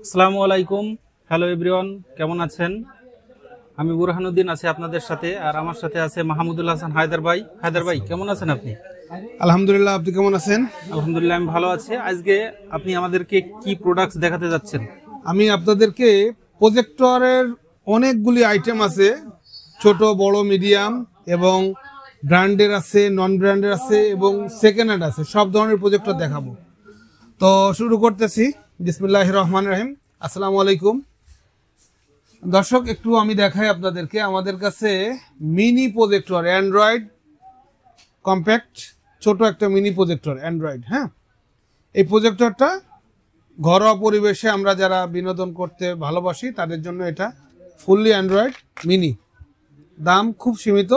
আসসালামু আলাইকুম। Hello everyone, কেমন আছেন? আমি বুরহানুদ্দিন আছি আপনাদের সাথে, আর আমার সাথে আছে মাহমুদুল হাসান হায়দার ভাই। হায়দার ভাই, কেমন আছেন আপনি? আলহামদুলিল্লাহ, আপনি কেমন আছেন? আলহামদুলিল্লাহ, আমি ভালো আছি। আজকে আপনি আমাদেরকে কি প্রোডাক্টস দেখাতে যাচ্ছেন? আমি আপনাদেরকে প্রজেক্টরের অনেকগুলি আইটেম আছে, ছোট বড় মিডিয়াম এবং ব্র্যান্ডের আছে, নন ব্র্যান্ডের আছে এবং সেকেন্ড হ্যান্ড আছে, সব ধরনের প্রজেক্টর দেখাবো। তো শুরু করতেছি। বিসমিল্লাহির রহমানির রহিম। আসসালামু আলাইকুম দর্শক, একটু আমি দেখাই আপনাদেরকে। আমাদের কাছে মিনি প্রজেক্টর অ্যান্ড্রয়েড কম্প্যাক্ট, ছোট একটা মিনি প্রজেক্টর অ্যান্ড্রয়েড। হ্যাঁ, এই প্রজেক্টরটা ঘরোয়া পরিবেশে আমরা যারা বিনোদন করতে ভালোবাসি তাদের জন্য এটা ফুললি অ্যান্ড্রয়েড মিনি। দাম খুব সীমিত,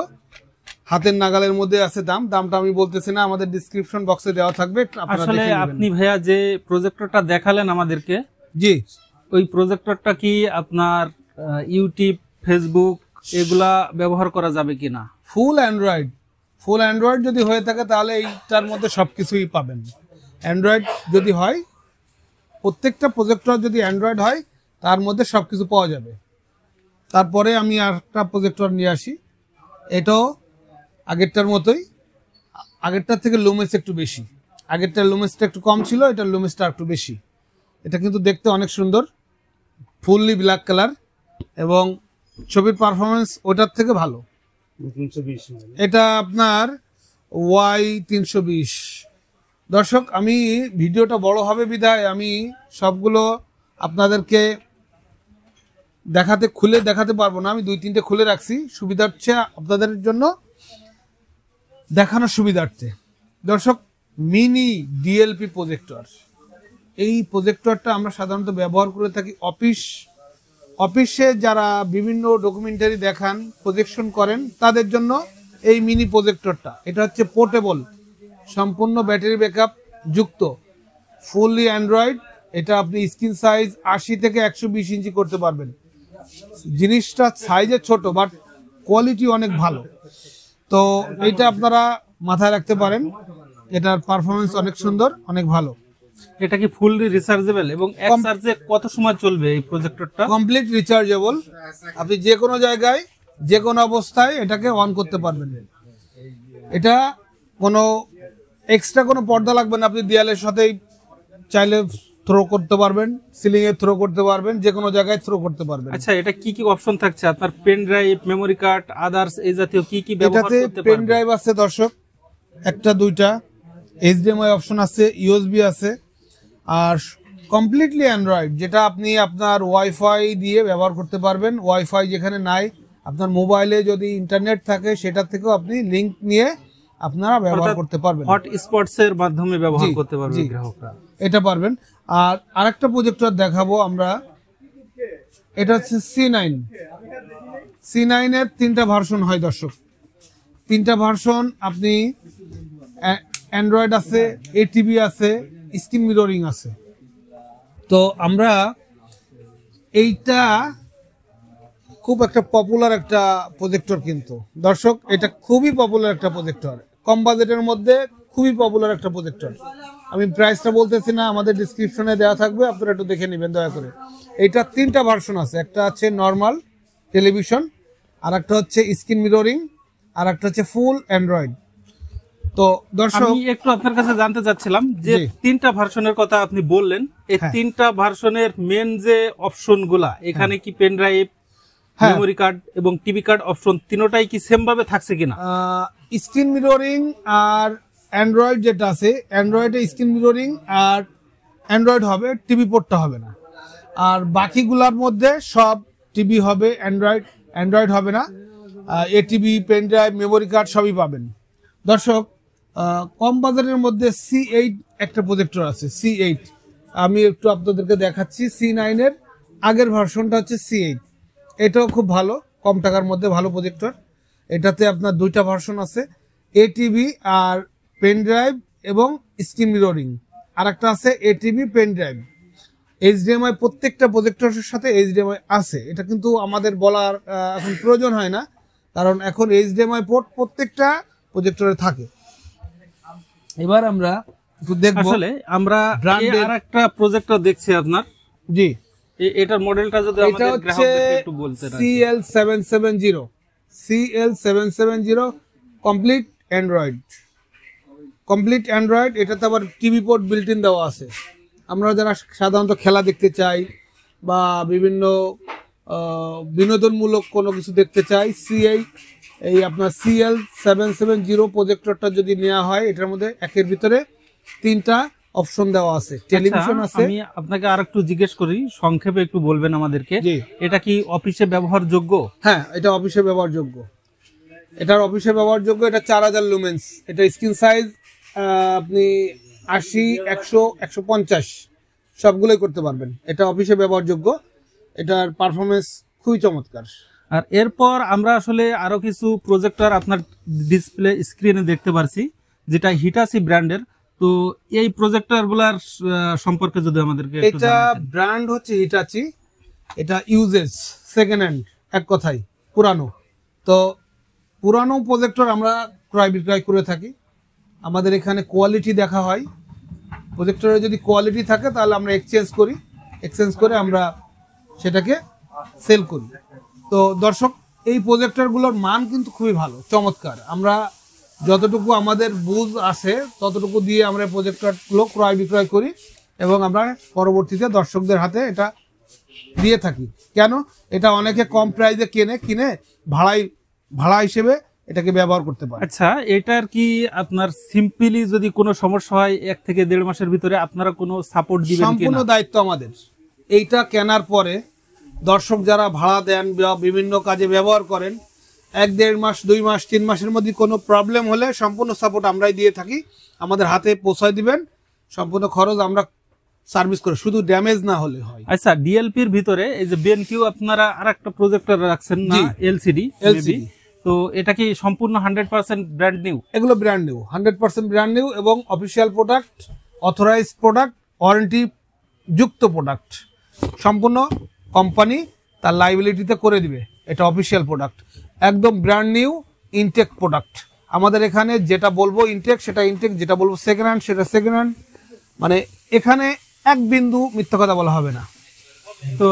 হাতের নাগালের মধ্যে আছে। দামটা আমি বলতেছি না, আমাদের ডিসক্রিপশন বক্সে দেওয়া থাকবে। আসলে আপনি ভাইয়া যে প্রজেক্টরটা দেখালেন আমাদেরকে, জি, ওই প্রজেক্টরটা কি আপনার ইউটিউব, ফেসবুক এগুলা ব্যবহার করা যাবে কিনা? ফুল অ্যান্ড্রয়েড যদি হয়ে থাকে তাহলে এইটার মধ্যে সবকিছুই পাবেন। অ্যান্ড্রয়েড যদি হয়, প্রত্যেকটা প্রজেক্টর যদি অ্যান্ড্রয়েড হয় তার মধ্যে সবকিছু পাওয়া যাবে। তারপরে আমি আরেকটা প্রজেক্টর নিয়ে আসি। এটাও আগেরটার মতোই, আগেরটার থেকে লুমেস একটু বেশি। আগেরটার লুমেসটা একটু কম ছিল, এটার লুমেসটা একটু বেশি। এটা কিন্তু দেখতে অনেক সুন্দর, ফুললি ব্ল্যাক কালার এবং ছবির পারফরমেন্স ওটার থেকে ভালো। এটা আপনার Y320। দর্শক, আমি ভিডিওটা বড় হবে বিধায় আমি সবগুলো আপনাদেরকে খুলে দেখাতে পারবো না। আমি 2-3টে খুলে রাখছি সুবিধার্থে, আপনাদের জন্য দেখানোর সুবিধার্থে। দর্শক, মিনি ডিএলপি প্রজেক্টর, এই প্রজেক্টরটা আমরা সাধারণত ব্যবহার করে থাকি অফিসে যারা বিভিন্ন ডকুমেন্টারি দেখান, প্রজেকশন করেন, তাদের জন্য এই মিনি প্রজেক্টরটা। এটা হচ্ছে পোর্টেবল, সম্পূর্ণ ব্যাটারি ব্যাকআপ যুক্ত, ফুললি অ্যান্ড্রয়েড। এটা আপনি স্ক্রিন সাইজ 80 থেকে 120 ইঞ্চি করতে পারবেন। জিনিসটা সাইজে ছোট, বাট কোয়ালিটি অনেক ভালো। তো এইটা আপনারা মাথায় রাখতে পারেন, এটার পারফরমেন্স অনেক সুন্দর, অনেক ভালো। এটা কি ফুললি রিচার্জেবল এবং এক চার্জে কত সময় চলবে এই প্রজেক্টরটা? Complete rechargeable. আপনি যে কোনো জায়গায় যে কোনো অবস্থায় এটাকে অন করতে পারবেন। এটা কোনো এক্সট্রা কোনো পর্দা লাগবে না, আপনি দেয়ালের সাথেই চাইলে থ্রো করতে পারবেন, সিলিং এ থ্রো করতে পারবেন, যে কোনো জায়গায় থ্রো করতে পারবেন। আচ্ছা, এটা কি কি অপশন থাকছে আপনার? Pen drive, memory card, others এই জাতীয় কি কি ব্যবহার করতে পারবেন? পেন ড্রাইভ আছে দর্শক, একটা দুইটা, HDMI অপশন আছে, USB আছে, আর কমপ্লিটলি অ্যান্ড্রয়েড, যেটা আপনি আপনার ওয়াইফাই দিয়ে ব্যবহার করতে পারবেন। ওয়াইফাই যেখানে নাই, আপনার মোবাইলে যদি ইন্টারনেট থাকে সেটা থেকেও আপনি লিংক নিয়ে আপনারা ব্যবহার করতে পারবেন। হটস্পটস এর মাধ্যমে ব্যবহার করতে পারবেন গ্রাহকরা, এটা পারবেন। আর আরেকটা প্রজেক্টর দেখাবো আমরা, এটা হচ্ছে C9 এর 3টা ভার্সন হয় দর্শক। 3টা ভার্সন, আপনি অ্যান্ড্রয়েড আছে, ATV আছে, স্ক্রিন মিররিং আছে। তো আমরা এইটা খুব একটা পপুলার একটা প্রজেক্টর, কিন্তু দর্শক এটা খুবই পপুলার একটা প্রজেক্টর, কম বাজেটের মধ্যে খুবই পপুলার একটা প্রজেক্টর। আমি প্রাইসটা বলতেছি না, আমাদের ডিসক্রিপশনে দেওয়া থাকবে, আপনারা একটু দেখে নেবেন দয়া করে। এইটা 3টা ভার্সন আছে, একটা হচ্ছে নর্মাল টেলিভিশন, আর একটা হচ্ছে স্ক্রিন মিররিং, আর একটা হচ্ছে ফুল অ্যান্ড্রয়েড। তো দর্শক, আমি একটু আপনার কাছে জানতে চাচ্ছিলাম যে 3টা ভার্সনের কথা আপনি বললেন, এই 3টা ভার্সনের মেন যে অপশনগুলা, এখানে কি পেন ড্রাইভ, মেমোরি কার্ড এবং টিভি কার্ড অপশন তিনটাই কি সেম ভাবে থাকছে কিনা? স্ক্রিন মিররিং আর অ্যান্ড্রয়েড যেটা আছে, অ্যান্ড্রয়েডে স্ক্রিন মিররিং আর অ্যান্ড্রয়েড হবে, টিভি পোর্টটা হবে না। আর বাকিগুলোর মধ্যে সব টিভি হবে, অ্যান্ড্রয়েড হবে না। ATV, pen drive, memory card সবই পাবেন। দর্শক, কম বাজারের মধ্যে C8 একটা প্রজেক্টর আছে, C8 আমি একটু আপনাদেরকে দেখাচ্ছি। C9 এর আগের ভার্সনটা হচ্ছে C8, এটাও খুব ভালো, কম টাকার মধ্যে ভালো প্রজেক্টর। এটাতে আপনার 2টা ভার্সন আছে, ATV আর পেন ড্রাইভ এবং স্ক্রিন মিররিং। আর একটা আছে ATV, পেন ড্রাইভ, HDMI। প্রত্যেকটা প্রজেক্টরের সাথে HDMI আছে, এটা কিন্তু আমাদের বলার এখন প্রয়োজন হয় না, কারণ এখন HDMI পোর্ট প্রত্যেকটা প্রজেক্টরে থাকে। এবার আমরা একটু দেখব, আসলে আমরা আরেকটা প্রজেক্টর দেখছি আপনার। জি, এটার মডেলটা যদি এটা আমাদের হচ্ছে গ্রাহকদেরকে একটু বলতেন আর কি। CL770 CL770 complete Android. এটাতে আবার টিভি পোর্ট বিল্ট ইন দেওয়া আছে। আমরা যারা সাধারণত খেলা দেখতে চাই বা বিভিন্ন বিনোদনমূলক কোনো কিছু দেখতে চাই, এই আপনার CL770 প্রজেক্টরটা যদি নেওয়া হয়, এটার মধ্যে একের ভিতরে 3টা অপশন দেওয়া আছে, টেলিভিশন আচ্ছা, আছে। আমি আপনাকে আরেকটু জিজ্ঞেস করি, সংক্ষেপে একটু বলবেন আমাদেরকে, জি। এটা কি অফিসে ব্যবহারযোগ্য? হ্যাঁ, এটা অফিসে ব্যবহারযোগ্য। এটা 4000 লুমেন্স। এটা স্ক্রিন সাইজ আপনি 80, 100, 150 সবগুলোই করতে পারবেন। এটা অফিসে ব্যবহারযোগ্য। এটার পারফরমেন্স খুবই চমৎকার। আর এরপর আমরা আসলে আরো কিছু প্রজেক্টর আপনার ডিসপ্লে স্ক্রিনে দেখতে পারছি, যেটা হিটাচি ব্র্যান্ডের। তো এই প্রজেক্টর গুলার সম্পর্কে যদি আমাদেরকে একটু এটা জানাতেন। ব্র্যান্ড হচ্ছে হিটাচি। এটা ইউজেস সেকেন্ড হ্যান্ড, এক কথায় পুরানো। তো পুরানো প্রজেক্টর আমরা ক্রয় বিক্রয় করে থাকি। আমাদের এখানে কোয়ালিটি দেখা হয়। প্রজেক্টরে যদি কোয়ালিটি থাকে তাহলে আমরা এক্সচেঞ্জ করে আমরা সেটাকে সেল করি। তো দর্শক, এই প্রজেক্টরগুলোর মান কিন্তু খুবই ভালো, চমৎকার। আমরা যতটুকু আমাদের বুঝ আছে ততটুকু দিয়ে আমরা প্রজেক্টরগুলো ক্রয় বিক্রয় করি এবং আমরা পরবর্তীতে দর্শকদের হাতে এটা দিয়ে থাকি। কেন? এটা অনেকে কম প্রাইসে কিনে ভাড়া হিসেবে এটাকে ব্যবহার করতে পারে। আচ্ছা, এটার কি আপনার সিম্পলি যদি কোনো সমস্যা হয় 1 থেকে 1.5 মাসের ভিতরে আপনারা কোনো সাপোর্ট দিবেন সম্পূর্ণ কিনা? দায়িত্ব আমাদের। এইটা কেনার পরে দর্শক যারা ভাড়া দেন বা বিভিন্ন কাজে ব্যবহার করেন, 1-1.5 মাস, 2 মাস, 3 মাসের মধ্যে কোনো প্রবলেম হলে সম্পূর্ণ সাপোর্ট আমরাই দিয়ে থাকি। আমাদের হাতে পৌঁছায় দিবেন, সম্পূর্ণ খরচ আমরা সার্ভিস করে, শুধু ড্যামেজ না হলে হয়। আচ্ছা, ডিএলপির ভিতরে এই যে বেনকিউ আপনারা আরেকটা প্রজেক্টর রাখছেন না, এলসিডি। তো এটা কি সম্পূর্ণ 100% ব্র্যান্ড নিউ? এগুলো ব্র্যান্ড নিউ, 100% ব্র্যান্ড নিউ এবং official product, authorise product, warranty যুক্ত প্রোডাক্ট। সম্পূর্ণ কোম্পানি তার লাইবিলিটিতে করে দিবে। এটা অফিসিয়াল প্রোডাক্ট, একদম ব্র্যান্ড নিউ ইনটেক প্রোডাক্ট। আমাদের এখানে যেটা বলবো ইনটেক সেটা ইনটেক, যেটা বলবো সেকেন্ড হ্যান্ড সেটা সেকেন্ড হ্যান্ড। মানে এখানে এক বিন্দু মিথ্যা কথা বলা হবে না। তো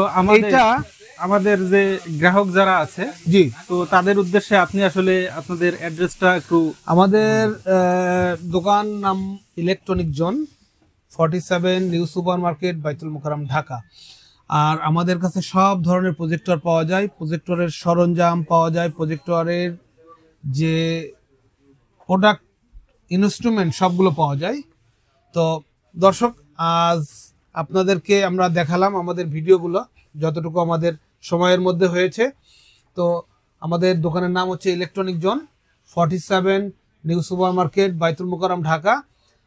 আমাদের যে গ্রাহক যারা আছে, জি, তো তাদের উদ্দেশ্যে আপনি আসলে আপনাদের অ্যাড্রেসটা একটু। আমাদের দোকান নাম electronic zone, 47 new super market, বাইতুল মোকাররম, ঢাকা। আর আমাদের কাছে সব ধরনের প্রজেক্টর পাওয়া যায়, প্রজেক্টরের সরঞ্জাম পাওয়া যায়, প্রজেক্টরের যে প্রোডাক্ট ইনস্ট্রুমেন্ট সবগুলো পাওয়া যায়। তো দর্শক, আজ আপনাদেরকে আমরা দেখালাম আমাদের ভিডিওগুলো যতটুকু আমাদের সময়ের মধ্যে হয়েছে। তো আমাদের দোকানের নাম হচ্ছে electronic zone, 47 new super market, বাইতুল মোকাররম, ঢাকা।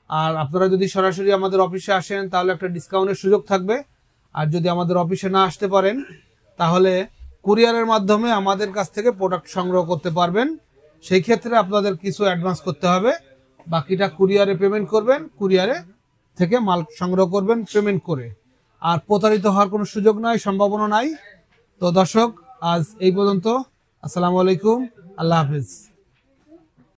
আর আপনারা যদি সরাসরি আমাদের অফিসে আসেন তাহলে একটা ডিসকাউন্টের সুযোগ থাকবে। আর যদি আমাদের অফিসে না আসতে পারেন তাহলে কুরিয়ারের মাধ্যমে আমাদের কাছ থেকে প্রোডাক্ট সংগ্রহ করতে পারবেন। সেই ক্ষেত্রে আপনাদের কিছু অ্যাডভান্স করতে হবে, বাকিটা কুরিয়ারে পেমেন্ট করবেন, কুরিয়ারে থেকে মাল সংগ্রহ করবেন পেমেন্ট করে। আর প্রতারিত হওয়ার কোনো সুযোগ নাই, সম্ভাবনা নাই। তো দর্শক, আজ এই পর্যন্ত। আসসালামু আলাইকুম, আল্লাহ হাফেজ।